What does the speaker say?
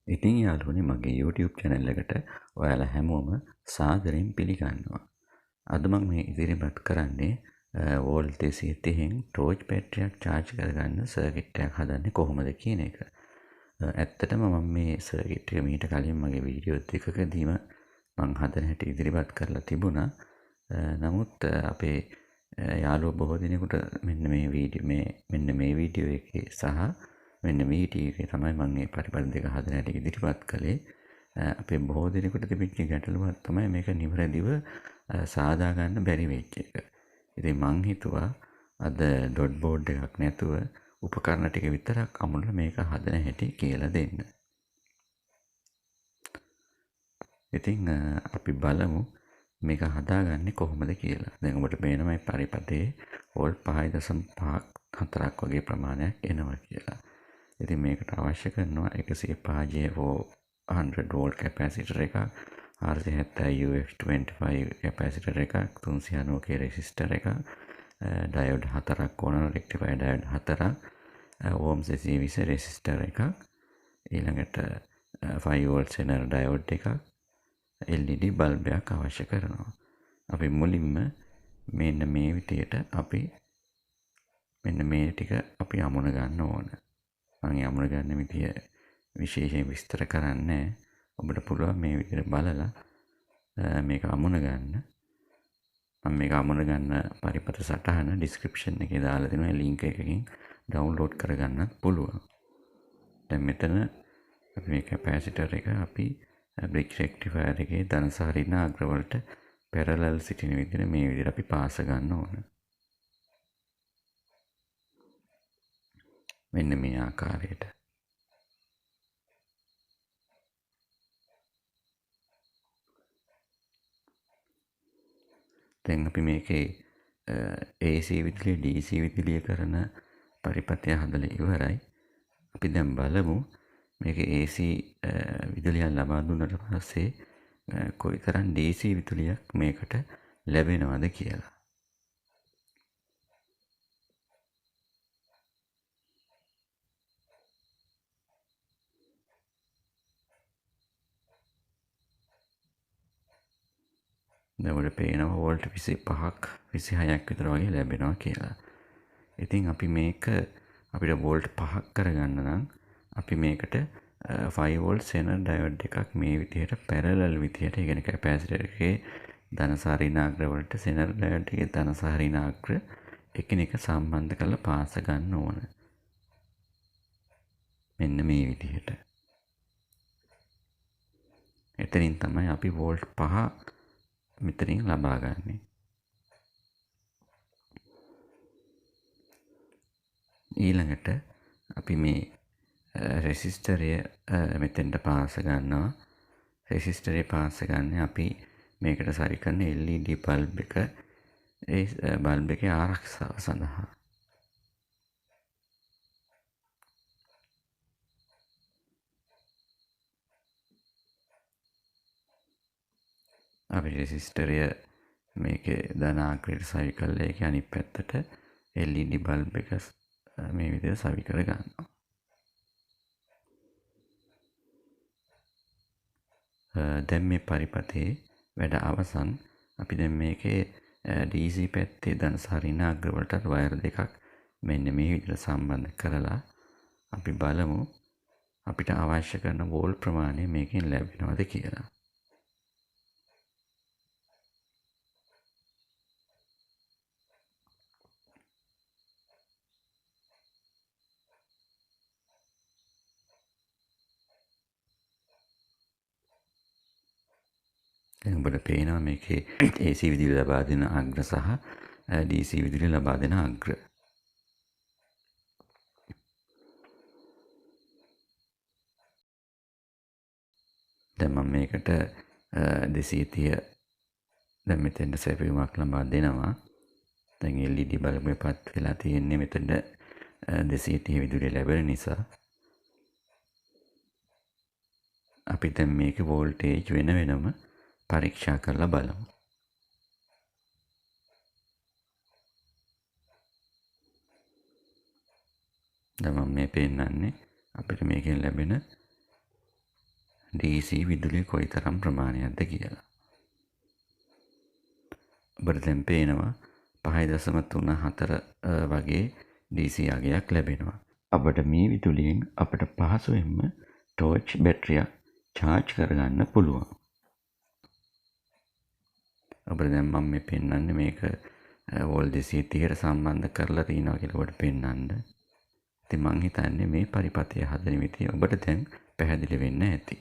ඉතින් යාළුවනේ මගේ YouTube channel එකට ඔයාලා හැමෝම සාදරයෙන් පිළිගන්නවා. අද මම මේ ඉදිරිපත් කරන්නේ වෝල්ට් 230න් ටෝච් බැටරියක් charge කරගන්න සර්කිට් එකක් හදන්නේ කොහොමද කියන එක. ඇත්තටම මම මේ සර්කිට් එක මීට කලින් මගේ වීඩියෝ දෙකකදීම මම හදන හැටි ඉදිරිපත් කරලා තිබුණා. නමුත් අපේ යාළුවෝ බොහෝ දෙනෙකුට මෙන්න මේ වීඩියෝ එකේ සහ මෙන්න මේ වීඩියෝ එකේ තමයි මම මේ පරිපථ දෙක හදන හැටි ඉදිරිපත් කළේ. අපේ බොහෝ දෙනෙකුට තිබිච්ච ගැටලුවක් තමයි මේක නිවැරදිව සාදා ගන්න බැරි වෙච්ච එක. ඉතින් මං හිතුවා අද ඩොට් බෝඩ් එකක් නැතුව උපකරණ ටික විතරක් අමුණලා මේක හදන හැටි කියලා දෙන්න. ඉතින් අපි බලමු මේක හදාගන්නේ කොහොමද කියලා. දැන් ඔබට පේනවා මේ පරිපථයේ වෝල්ට් 5.5ක් 4ක් වගේ ප්‍රමාණයක් එනවා කියලා. ඉතින් මේකට අවශ්‍ය කරනවා 105J400 වෝල්ට් කැපැසිටර් එකක්, 470 UF25 කැපැසිටර් එකක්, 390K රෙසිස්ටර් එකක්, ඩයෝඩ් 4ක් ඕන, රෙක්ටිෆයර් ඩයෝඩ් 4ක්, ඕම්ස් 220 රෙසිස්ටර් එකක්, ඊළඟට 5 වෝල්ට් සෙනර් ඩයෝඩ් එකක්, LED බල්බයක් අවශ්‍ය කරනවා. අපි මුලින්ම මෙන්න මේ විදියට මෙන්න මේ ටික අපි අමුණ ගන්න ඕන. මම අමුණ ගන්න විදිය විශේෂයෙන් විස්තර කරන්නේ. ඔබට පුළුවන් මේ විදිහට බලලා මේක අමුණ ගන්න. මම මේක අමුණ ගන්න පරිපථ සටහන description එකේ දාලා දෙනවා. link එකකින් download කරගන්නත් පුළුවන්. දැන් මෙතන අපි මේ කැපැසිටර් එක අපි bridge rectifier එකේ ධන සහ ඍණ අග්‍රවලට parallel සිටින විදිහට මේ විදිහට අපි පාස ගන්න ඕන. මෙන්න මේ ආකාරයට. දැන් අපි මේකේ AC විදුලිය DC විදුලිය කරන පරිපථය හදලා ඉවරයි. අපි දැන් බලමු මේක AC විදුලියක් ලබා දුන්නට පස්සේ කොයිතරම් DC විදුලියක් මේකට ලැබෙනවද කියලා. දැන් ඔබට පේනවා වෝල්ට් 25ක් 26ක් විතර වගේ ලැබෙනවා කියලා. ඉතින් අපි මේක අපිට වෝල්ට් 5ක් කරගන්න නම් අපි මේකට 5 වෝල්ට් සෙනර් ඩයෝඩ් එකක් මේ විදිහට පැරලල් විදිහට, ඒ කියන්නේ කැපැසිටර් එකේ ධන සහ ඍණ අග්‍ර වලට සෙනර් ඩයෝඩ් එකේ ධන සහ ඍණ අග්‍ර එකිනෙක සම්බන්ධ කරලා පාස ගන්න ඕන. මෙන්න මේ විදිහට. එතනින් තමයි අපි වෝල්ට් 5 මෙතනින් ලබා ගන්නේ. ඊළඟට අපි මේ රෙසිස්ටරය මෙතෙන්ට පාස ගන්නවා. රෙසිස්ටරය පාස ගන්න අපි මේකට සරි කරන LED බල්බ් එක, ඒ බල්බ් එකේ ආරක්ෂාව සඳහා. අපි රෙසිස්ටරය මේකේ ධන අග්‍රයට සවි කරලා ඒකේ අනිත් පැත්තට LED බල්බ් එක මේ විදිහට සවි කර ගන්නවා. දැන් මේ පරිපථයේ වැඩ අවසන්. අපි දැන් මේකේ DC පැත්තේ ධන සහ ඍණ අග්‍ර වලට වයර් දෙකක් මෙන්න මේ විදිහට සම්බන්ධ කරලා අපි බලමු අපිට අවශ්‍ය කරන වෝල්ට් ප්‍රමාණය මේකෙන් ලැබෙනවද කියලා. දැන් ඔබට පේනවා මේකේ AC විදුලිය ලබා දෙන අග්‍ර සහ DC විදුලිය ලබා දෙන අග්‍ර. දැන් මම මේකට 230 දැන් මෙතෙන්ට සැපයුමක් ලබා දෙනවා. දැන් LED බල්බ් එකපත් වෙලා තියෙන්නේ මෙතෙන්ට 230 විදුලිය ලැබෙන නිසා. අපි දැන් මේකේ වෝල්ටේජ් වෙන වෙනම පරීක්ෂා කරලා බලමු. දැන් මම මේ පෙන්නන්නේ අපිට මේකෙන් ලැබෙන DC විදුලිය කොයිතරම් ප්‍රමාණයක්ද කියලා. ඔබට දැන් පේනවා 5.34 වගේ DC අගයක් ලැබෙනවා. අපට මේ විදුලියෙන් අපට පහසුවෙන්ම ටෝච් බැටරියක් චාර්ජ් කරගන්න පුළුවන්. අපට දැන් මම මේ පෙන්වන්නේ මේක වෝල් 230ට සම්බන්ධ කරලා තියෙනවා කියලා ඔබට පෙන්වන්න. ඉතින් මං හිතන්නේ මේ පරිපථය හදන විදිය ඔබට දැන් පැහැදිලි වෙන්න ඇති.